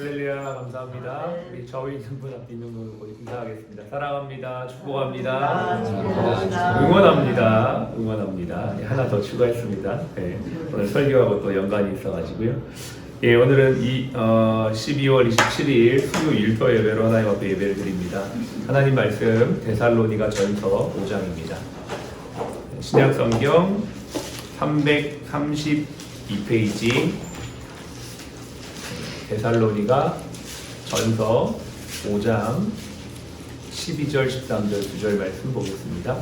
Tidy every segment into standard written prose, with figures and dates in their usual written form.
할렐루야 감사합니다. 우리 저희 있는 분 앞에 있는 분을 보고 인사하겠습니다. 사랑합니다. 축복합니다. 응원합니다. 하나 더 추가했습니다. 네, 오늘 설교하고 또 연관이 있어가지고요. 예, 오늘은 12월 27일 수요일 토 예배로 하나님 앞에 예배를 드립니다. 하나님 말씀 데살로니가 전서 5장입니다. 신약 성경 332페이지 데살로니가 전서 5장 12절 13절 9절 말씀 보겠습니다.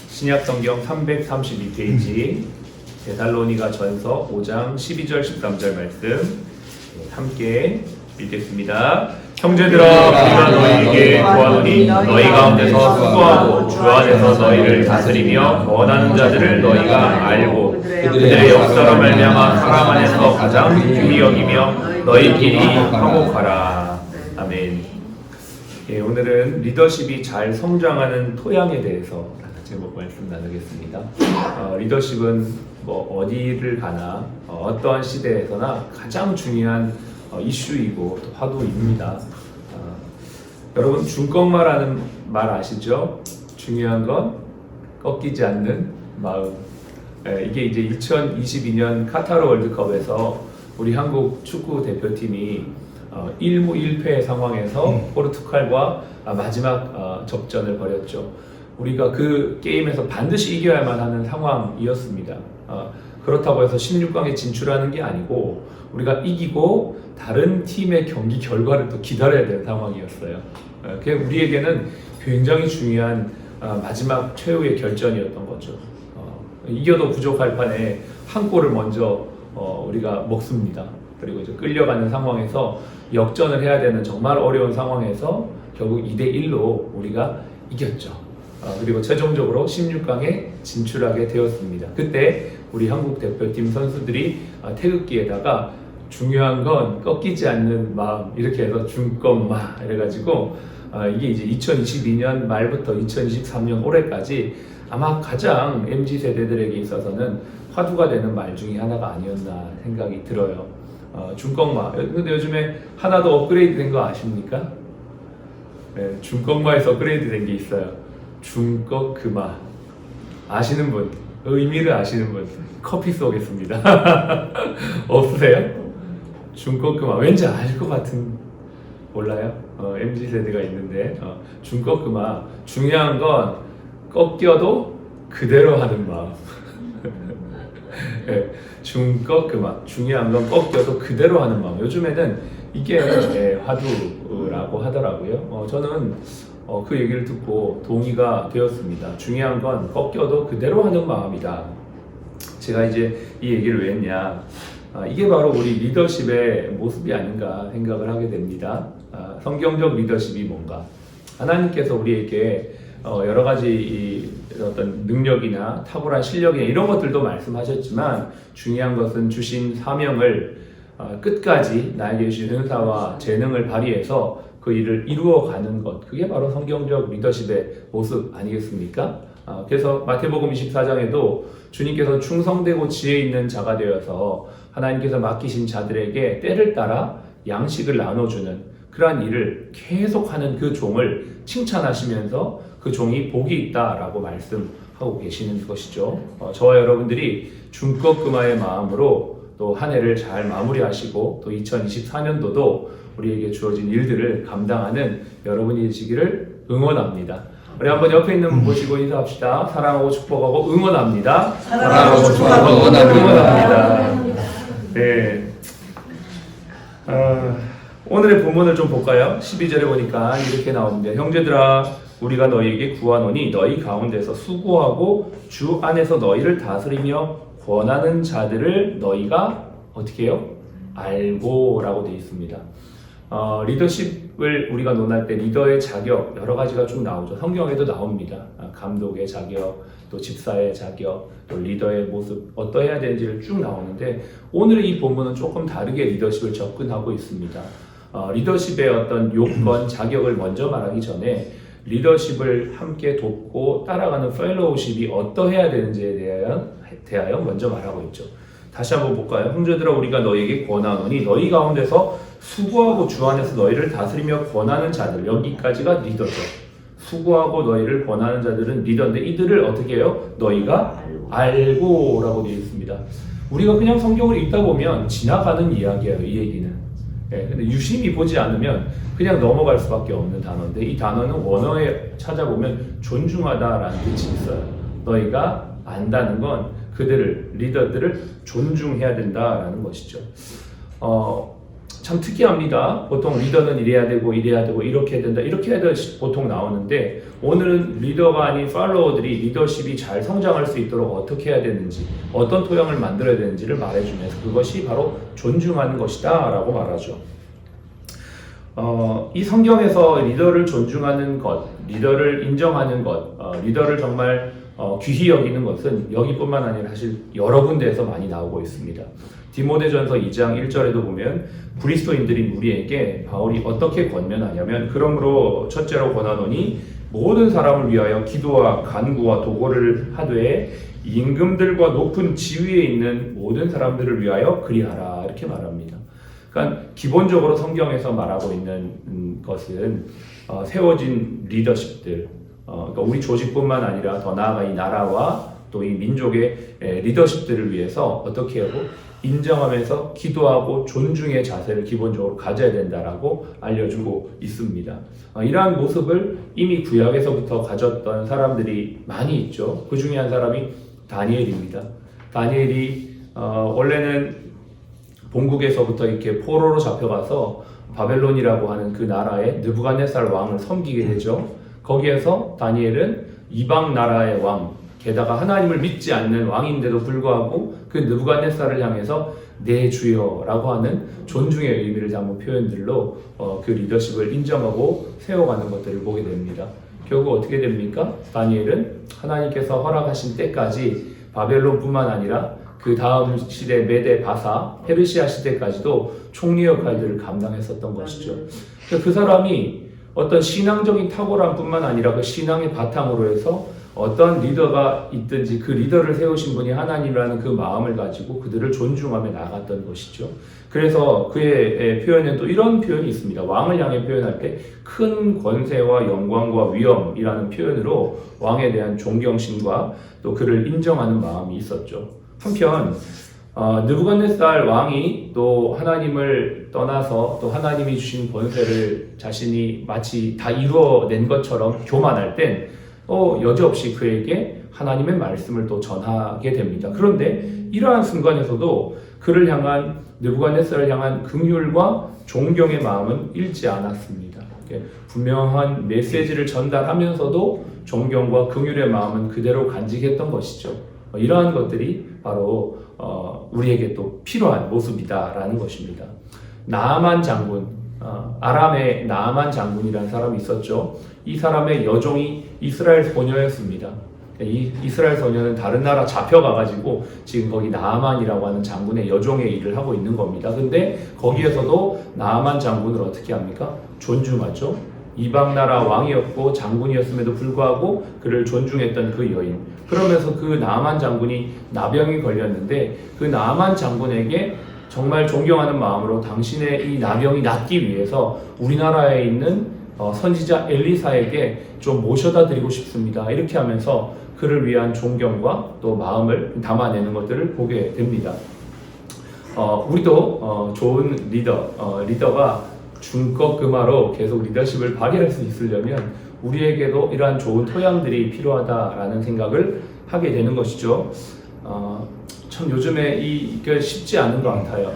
신약 성경 332페이지 데살로니가 전서 5장 12절 13절 말씀 함께 읽겠습니다. 형제들아, 우리가 너희에게 구하노니 너희 가운데서 수고하고 주 안에서 너희를 다스리며 원하는 자들을 너희가 알고 그들의 역사로 말미암아 사랑 안에서 가장 귀히 여기며 너희끼리 화목하라. 아멘. 예, 오늘은 리더십이 잘 성장하는 토양에 대해서 제목 말씀 나누겠습니다. 리더십은 어디를 가나 어떠한 시대에서나 가장 중요한 이슈이고 또 화두입니다. 여러분 중꺾마라는 말 아시죠? 중요한 건 꺾이지 않는 마음. 이게 이제 2022년 카타르 월드컵에서 우리 한국 축구 대표팀이 1무 1패 상황에서 포르투갈과 마지막 접전을 벌였죠. 우리가 그 게임에서 반드시 이겨야만 하는 상황이었습니다. 그렇다고 해서 16강에 진출하는 게 아니고 우리가 이기고 다른 팀의 경기 결과를 또 기다려야 되는 상황이었어요. 그게 우리에게는 굉장히 중요한 마지막 최후의 결전이었던 거죠. 이겨도 부족할 판에 한 골을 먼저 우리가 먹습니다. 그리고 이제 끌려가는 상황에서 역전을 해야 되는 정말 어려운 상황에서 결국 2대1로 우리가 이겼죠. 그리고 최종적으로 16강에 진출하게 되었습니다. 그때 우리 한국 대표팀 선수들이 태극기에다가 중요한 건 꺾이지 않는 마음 이렇게 해서 중꺾마 이래가지고 이게 이제 2022년 말부터 2023년 올해까지 아마 가장 MZ세대들에게 있어서는 화두가 되는 말 중에 하나가 아니었나 생각이 들어요. 중꺾마. 근데 요즘에 하나 더 업그레이드 된 거 아십니까? 네, 중꺾마에서 업그레이드 된 게 있어요. 중꺾그마. 아시는 분, 의미를 아시는 분 커피 쏘겠습니다. 없으세요? 중꺾그마. 왠지 알 것 같은, 몰라요? MZ세대가 있는데 중꺾그마. 중요한 건 꺾여도 그대로 하는 마음. 네, 중꺾그마. 중요한 건 꺾여도 그대로 하는 마음. 요즘에는 이게 화두라고 하더라고요. 저는 그 얘기를 듣고 동의가 되었습니다. 중요한 건 꺾여도 그대로 하는 마음이다. 제가 이제 이 얘기를 왜 했냐. 이게 바로 우리 리더십의 모습이 아닌가 생각을 하게 됩니다. 성경적 리더십이 뭔가. 하나님께서 우리에게 여러 가지 어떤 능력이나 탁월한 실력이나 이런 것들도 말씀하셨지만 중요한 것은 주신 사명을 끝까지 나에게 주신 은사와 재능을 발휘해서 그 일을 이루어가는 것, 그게 바로 성경적 리더십의 모습 아니겠습니까? 그래서 마태복음 24장에도 주님께서 충성되고 지혜 있는 자가 되어서 하나님께서 맡기신 자들에게 때를 따라 양식을 나눠주는 그러한 일을 계속하는 그 종을 칭찬하시면서 그 종이 복이 있다라고 말씀하고 계시는 것이죠. 저와 여러분들이 중꺾그마의 마음으로 또 한 해를 잘 마무리하시고 또 2024년도도 우리에게 주어진 일들을 감당하는 여러분이 되시기를 응원합니다. 우리 한번 옆에 있는 분 보시고 인사합시다. 사랑하고 축복하고 응원합니다. 사랑하고 축복하고 응원합니다. 네. 오늘의 본문을 좀 볼까요? 12절에 보니까 이렇게 나옵니다. 형제들아, 우리가 너희에게 구하노니 너희 가운데서 수고하고 주 안에서 너희를 다스리며 권하는 자들을 너희가 어떻게 해요? 알고 라고 되어 있습니다. 리더십을 우리가 논할 때 리더의 자격 여러 가지가 쭉 나오죠. 성경에도 나옵니다. 감독의 자격, 또 집사의 자격, 또 리더의 모습 어떠해야 되는지를 쭉 나오는데 오늘 이 본문은 조금 다르게 리더십을 접근하고 있습니다. 리더십의 어떤 요건, 자격을 먼저 말하기 전에 리더십을 함께 돕고 따라가는 펠로우십이 어떠해야 되는지에 대하여 먼저 말하고 있죠. 다시 한번 볼까요? 형제들아 우리가 너희에게 권하노니 너희 가운데서 수고하고 주 안에서 너희를 다스리며 권하는 자들, 여기까지가 리더죠. 수고하고 너희를 권하는 자들은 리더인데 이들을 어떻게 해요? 너희가 알고라고 되어 있습니다. 우리가 그냥 성경을 읽다 보면 지나가는 이야기예요. 이 얘기는. 근데 유심히 보지 않으면 그냥 넘어갈 수밖에 없는 단어인데 이 단어는 원어에 찾아보면 존중하다라는 뜻이 있어요. 너희가 안다는 건 그들을, 리더들을 존중해야 된다라는 것이죠. 참 특이합니다. 보통 리더는 이래야 되고 이렇게 해야 된다 이렇게 해야 보통 나오는데 오늘은 리더가 아닌 팔로워들이 리더십이 잘 성장할 수 있도록 어떻게 해야 되는지 어떤 토양을 만들어야 되는지를 말해주면서 그것이 바로 존중하는 것이다 라고 말하죠. 이 성경에서 리더를 존중하는 것, 리더를 인정하는 것, 리더를 정말 귀히 여기는 것은 여기뿐만 아니라 사실 여러 군데에서 많이 나오고 있습니다. 디모데전서 2장 1절에도 보면 그리스도인들인 우리에게 바울이 어떻게 권면하냐면 그러므로 첫째로 권하노니 모든 사람을 위하여 기도와 간구와 도고를 하되 임금들과 높은 지위에 있는 모든 사람들을 위하여 그리하라 이렇게 말합니다. 그러니까 기본적으로 성경에서 말하고 있는 것은 세워진 리더십들, 그러니까 우리 조직뿐만 아니라 더 나아가 이 나라와 또 이 민족의 리더십들을 위해서 어떻게 하고 인정하면서 기도하고 존중의 자세를 기본적으로 가져야 된다라고 알려주고 있습니다. 이러한 모습을 이미 구약에서부터 가졌던 사람들이 많이 있죠. 그 중에 한 사람이 다니엘입니다. 다니엘이 원래는 본국에서부터 이렇게 포로로 잡혀가서 바벨론이라고 하는 그 나라의 느부갓네살 왕을 섬기게 되죠. 거기에서 다니엘은 이방 나라의 왕, 게다가 하나님을 믿지 않는 왕인데도 불구하고 그 느부갓네살을 향해서 내 주여라고 하는 존중의 의미를 담은 표현들로 그 리더십을 인정하고 세워가는 것들을 보게 됩니다. 결국 어떻게 됩니까? 다니엘은 하나님께서 허락하신 때까지 바벨론뿐만 아니라 그 다음 시대 메데 바사 페르시아 시대까지도 총리 역할들을 감당했었던 것이죠. 그 사람이 어떤 신앙적인 탁월함뿐만 아니라 그 신앙의 바탕으로 해서 어떤 리더가 있든지 그 리더를 세우신 분이 하나님이라는 그 마음을 가지고 그들을 존중하며 나아갔던 것이죠. 그래서 그의 표현에는 또 이런 표현이 있습니다. 왕을 향해 표현할 때 큰 권세와 영광과 위엄이라는 표현으로 왕에 대한 존경심과 또 그를 인정하는 마음이 있었죠. 한편 느부갓네살 왕이 또 하나님을 떠나서 또 하나님이 주신 권세를 자신이 마치 다 이루어낸 것처럼 교만할 땐 여지없이 그에게 하나님의 말씀을 또 전하게 됩니다. 그런데 이러한 순간에서도 그를 향한 느부갓네살을 향한 긍휼과 존경의 마음은 잃지 않았습니다. 분명한 메시지를 전달하면서도 존경과 긍휼의 마음은 그대로 간직했던 것이죠. 이러한 것들이 바로 우리에게 또 필요한 모습이다라는 것입니다. 나아만 장군, 아람의 나아만 장군이라는 사람이 있었죠. 이 사람의 여종이 이스라엘 소녀였습니다. 이 이스라엘 소녀는 다른 나라 잡혀가가지고 지금 거기 나아만이라고 하는 장군의 여종의 일을 하고 있는 겁니다. 근데 거기에서도 나아만 장군을 어떻게 합니까? 존중하죠. 이방 나라 왕이었고 장군이었음에도 불구하고 그를 존중했던 그 여인. 그러면서 그 나아만 장군이 나병이 걸렸는데 그 나아만 장군에게 정말 존경하는 마음으로 당신의 이 나병이 낫기 위해서 우리나라에 있는 선지자 엘리사에게 좀 모셔다 드리고 싶습니다. 이렇게 하면서 그를 위한 존경과 또 마음을 담아내는 것들을 보게 됩니다. 우리도 좋은 리더가 중꺾음화로 계속 리더십을 발휘할 수 있으려면 우리에게도 이러한 좋은 토양들이 필요하다라는 생각을 하게 되는 것이죠. 참 요즘에 이게 쉽지 않은 것 같아요.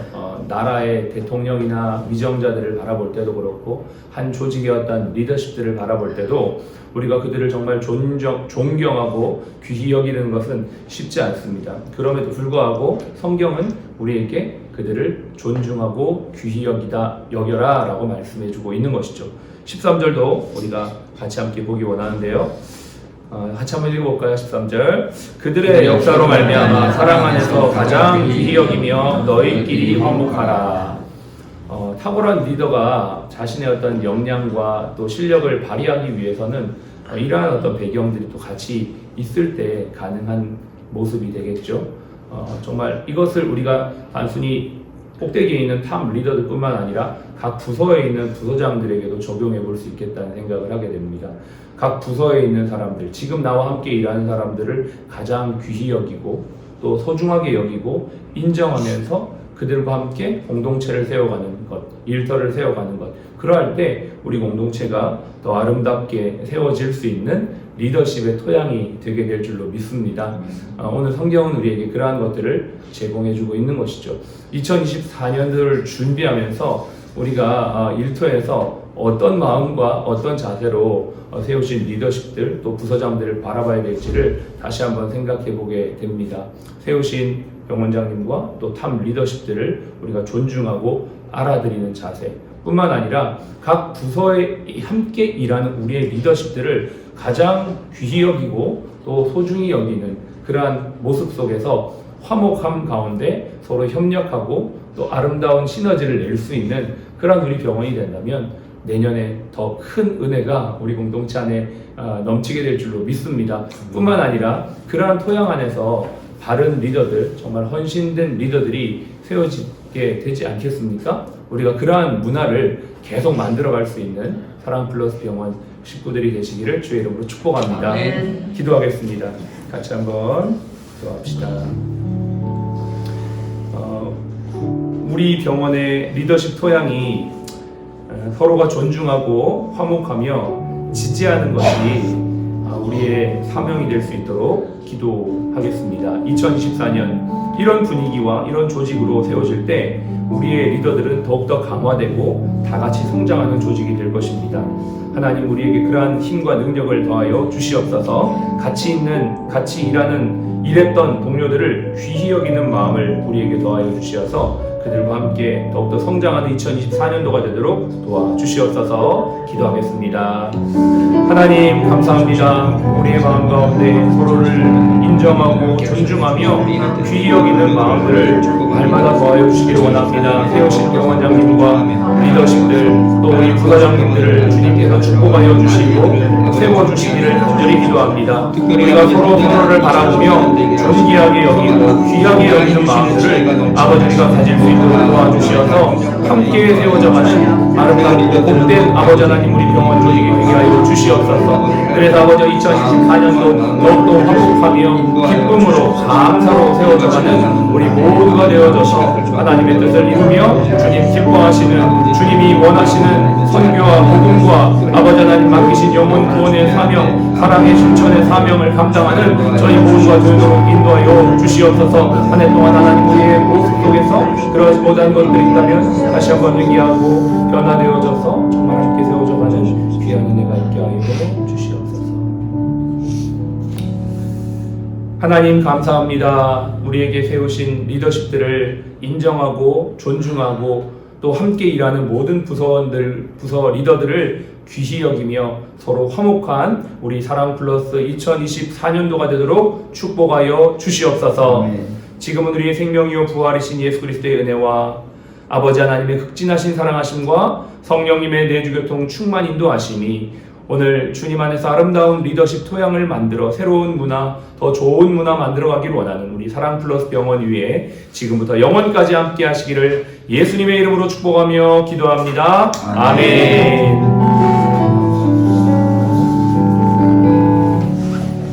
나라의 대통령이나 위정자들을 바라볼 때도 그렇고 한 조직의 어떤 리더십들을 바라볼 때도 우리가 그들을 정말 존경하고 귀히 여기는 것은 쉽지 않습니다. 그럼에도 불구하고 성경은 우리에게 그들을 존중하고 귀히 여겨라 라고 말씀해주고 있는 것이죠. 13절도 우리가 같이 함께 보기 원하는데요. 같이 한번 읽어볼까요? 13절. 그들의 역사로 말미암아 사랑 안에서 가장 귀히 여기며 너희끼리 화목하라. 탁월한 리더가 자신의 어떤 역량과 또 실력을 발휘하기 위해서는 이러한 어떤 배경들이 또 같이 있을 때 가능한 모습이 되겠죠. 정말 이것을 우리가 단순히 꼭대기에 있는 탑 리더들뿐만 아니라 각 부서에 있는 부서장들에게도 적용해 볼 수 있겠다는 생각을 하게 됩니다. 각 부서에 있는 사람들, 지금 나와 함께 일하는 사람들을 가장 귀히 여기고 또 소중하게 여기고 인정하면서 그들과 함께 공동체를 세워가는 것, 일터를 세워가는 것, 그러할 때 우리 공동체가 더 아름답게 세워질 수 있는 리더십의 토양이 되게 될 줄로 믿습니다. 오늘 성경은 우리에게 그러한 것들을 제공해주고 있는 것이죠. 2024년도를 준비하면서 우리가 일터에서 어떤 마음과 어떤 자세로 세우신 리더십들 또 부서장들을 바라봐야 될지를 다시 한번 생각해 보게 됩니다. 세우신 병원장님과 또 탑 리더십들을 우리가 존중하고 알아드리는 자세 뿐만 아니라 각 부서에 함께 일하는 우리의 리더십들을 가장 귀히 여기고 또 소중히 여기는 그러한 모습 속에서 화목함 가운데 서로 협력하고 또 아름다운 시너지를 낼 수 있는 그런 우리 병원이 된다면 내년에 더 큰 은혜가 우리 공동체 안에 넘치게 될 줄로 믿습니다. 뿐만 아니라 그러한 토양 안에서 바른 리더들, 정말 헌신된 리더들이 세워지게 되지 않겠습니까? 우리가 그러한 문화를 계속 만들어갈 수 있는 사랑 플러스 병원 식구들이 되시기를 주의 이름으로 축복합니다. 아멘. 기도하겠습니다. 같이 한번 기도합시다. 우리 병원의 리더십 토양이 서로가 존중하고 화목하며 지지하는 것이 우리의 사명이 될 수 있도록 기도하겠습니다. 2024년 이런 분위기와 이런 조직으로 세워질 때 우리의 리더들은 더욱더 강화되고 다 같이 성장하는 조직이 될 것입니다. 하나님 우리에게 그러한 힘과 능력을 더하여 주시옵소서. 같이 일하는 일했던 동료들을 귀히 여기는 마음을 우리에게 더하여 주시어서 그들과 함께 더욱더 성장하는 2024년도가 되도록 도와주시옵소서. 기도하겠습니다. 하나님 감사합니다. 우리의 마음 가운데 서로를 인정하고 존중하며 귀히 여기는 마음들을 날마다 더하여 주시기를 원합니다. 세우신 병원장님과 리더십들 또 우리 부사장님들을 주님께서 축복하여 주시고 세워주시기를 간절히 기도합니다. 우리가 서로를 바라보며 존귀하게 여기고 귀하게 여기는 마음들을 아버지가 가질 수 있도록 도와주시어서 함께 세워져가는 아름답고 복된 아버지 하나님 우리 병원 조직이 되게 하여 주시옵소서. 그래서 아버지 2024년도 더욱더 화목하며 기쁨으로 감사로 세워져가는 우리 모두가 되어져서 하나님의 뜻을 이루며 주님 기뻐하시는 주님이 원하시는 선교와 복음과 아버지 하나님 맡기신 영혼 구원의 사명 사랑의 실천의 사명을 감당하는 저희 모두가 되도록 인도하여 주시옵소서. 한 해 동안 하나님 우리의 모습 속에서 그러지 못한 것들이 있다면 다시 한번 회개하고 변화되어져서 정말 함께 세워져가는 귀한 은혜가 있게 하여 주시옵소서. 하나님 감사합니다. 우리에게 세우신 리더십들을 인정하고 존중하고 또 함께 일하는 모든 부서원들, 부서 리더들을 귀히 여기며 서로 화목한 우리 사랑 플러스 2024년도가 되도록 축복하여 주시옵소서. 지금은 우리의 생명이요 부활이신 예수 그리스도의 은혜와 아버지 하나님의 극진하신 사랑하심과 성령님의 내주교통 충만 인도하심이 오늘 주님 안에서 아름다운 리더십 토양을 만들어 새로운 문화, 더 좋은 문화 만들어가길 원하는 우리 사랑 플러스 병원 위에 지금부터 영원까지 함께 하시기를 예수님의 이름으로 축복하며 기도합니다. 아멘.